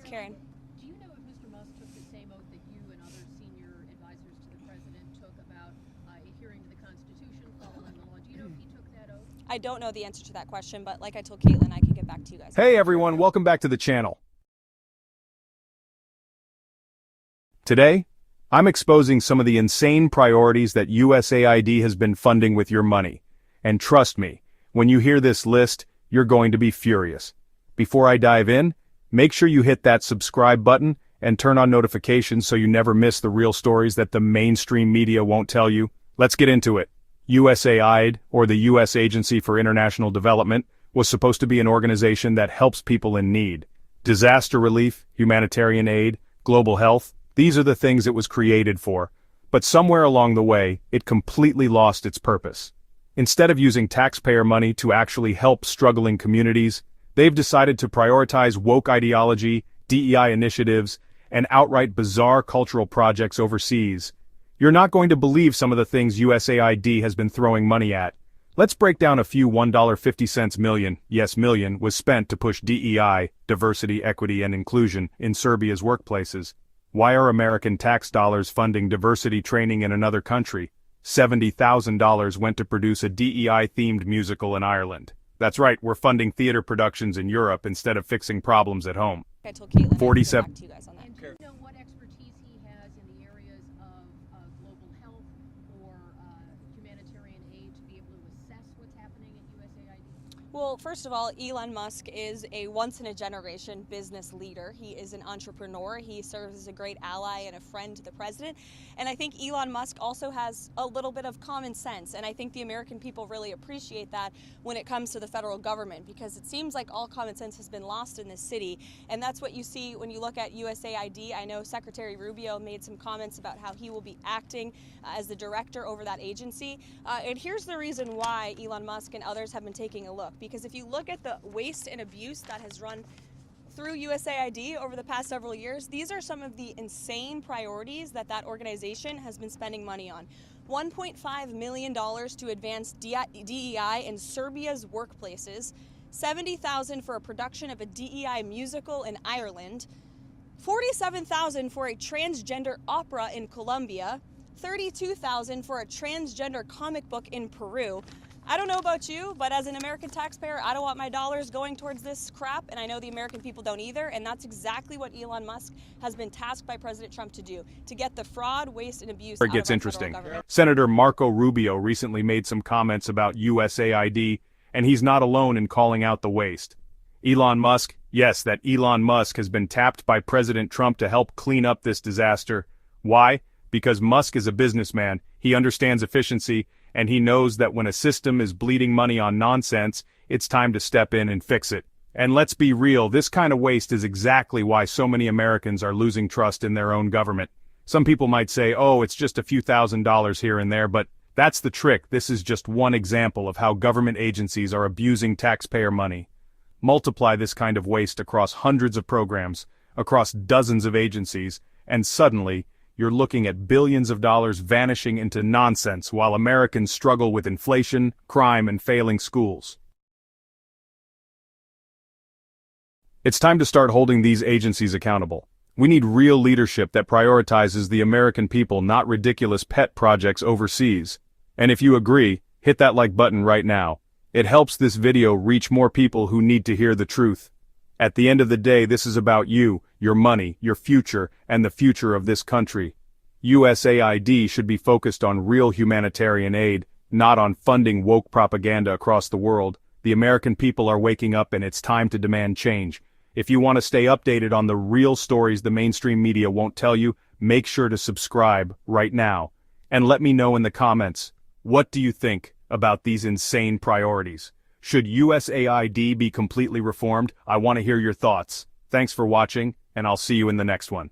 Karen. Do you know if Mr. Musk took the same oath that you and other senior advisors to the president took about adhering to the Constitution, following the law? Do you know if he took that oath? I don't know the answer to that question, but like I told Caitlin, I can get back to you guys. Hey everyone, welcome back to the channel. Today, I'm exposing some of the insane priorities that USAID has been funding with your money. And trust me, when you hear this list, you're going to be furious. Before I dive in, make sure you hit that subscribe button and turn on notifications so you never miss the real stories that the mainstream media won't tell you. Let's get into it. USAID, or the U.S. Agency for International Development, was supposed to be an organization that helps people in need. Disaster relief, humanitarian aid, global health, these are the things it was created for. But somewhere along the way, it completely lost its purpose. Instead of using taxpayer money to actually help struggling communities, they've decided to prioritize woke ideology, DEI initiatives, and outright bizarre cultural projects overseas. You're not going to believe some of the things USAID has been throwing money at. Let's break down a few $1.50 million, yes million, was spent to push DEI, diversity, equity, and inclusion, in Serbia's workplaces. Why are American tax dollars funding diversity training in another country? $70,000 went to produce a DEI-themed musical in Ireland. That's right, we're funding theater productions in Europe instead of fixing problems at home. I told Caitlin, 47. I'll get back to you guys on that. And do you know what expertise he has in the areas of global health or humanitarian aid to be able to assess what's happening at USAID? Well, first of all, Elon Musk is a once-in-a-generation business leader. He is an entrepreneur. He serves as a great ally and a friend to the president. And I think Elon Musk also has a little bit of common sense. And I think the American people really appreciate that when it comes to the federal government, because it seems like all common sense has been lost in this city. And that's what you see when you look at USAID. I know Secretary Rubio made some comments about how he will be acting as the director over that agency. And here's the reason why Elon Musk and others have been taking a look. Because if you look at the waste and abuse that has run through USAID over the past several years, these are some of the insane priorities that organization has been spending money on. $1.5 million to advance DEI in Serbia's workplaces, $70,000 for a production of a DEI musical in Ireland, $47,000 for a transgender opera in Colombia, $32,000 for a transgender comic book in Peru. I don't know about you, but as an American taxpayer, I don't want my dollars going towards this crap, and I know the American people don't either, and that's exactly what Elon Musk has been tasked by President Trump to do, to get the fraud, waste, and abuse out of our It gets federal interesting. government. Senator Marco Rubio recently made some comments about USAID, and he's not alone in calling out the waste. Elon Musk, yes, that Elon Musk has been tapped by President Trump to help clean up this disaster. Why? Because Musk is a businessman, he understands efficiency, and he knows that when a system is bleeding money on nonsense, it's time to step in and fix it. And let's be real, this kind of waste is exactly why so many Americans are losing trust in their own government. Some people might say, oh, it's just a few $1,000s here and there, but that's the trick. This is just one example of how government agencies are abusing taxpayer money. Multiply this kind of waste across hundreds of programs, across dozens of agencies, and suddenly, you're looking at billions of dollars vanishing into nonsense while Americans struggle with inflation, crime, and failing schools. It's time to start holding these agencies accountable. We need real leadership that prioritizes the American people, not ridiculous pet projects overseas. And if you agree, hit that like button right now. It helps this video reach more people who need to hear the truth. At the end of the day, this is about you, your money, your future, and the future of this country. USAID should be focused on real humanitarian aid, not on funding woke propaganda across the world. The American people are waking up and it's time to demand change. If you want to stay updated on the real stories the mainstream media won't tell you, make sure to subscribe right now. And let me know in the comments, what do you think about these insane priorities? Should USAID be completely reformed? I want to hear your thoughts. Thanks for watching, and I'll see you in the next one.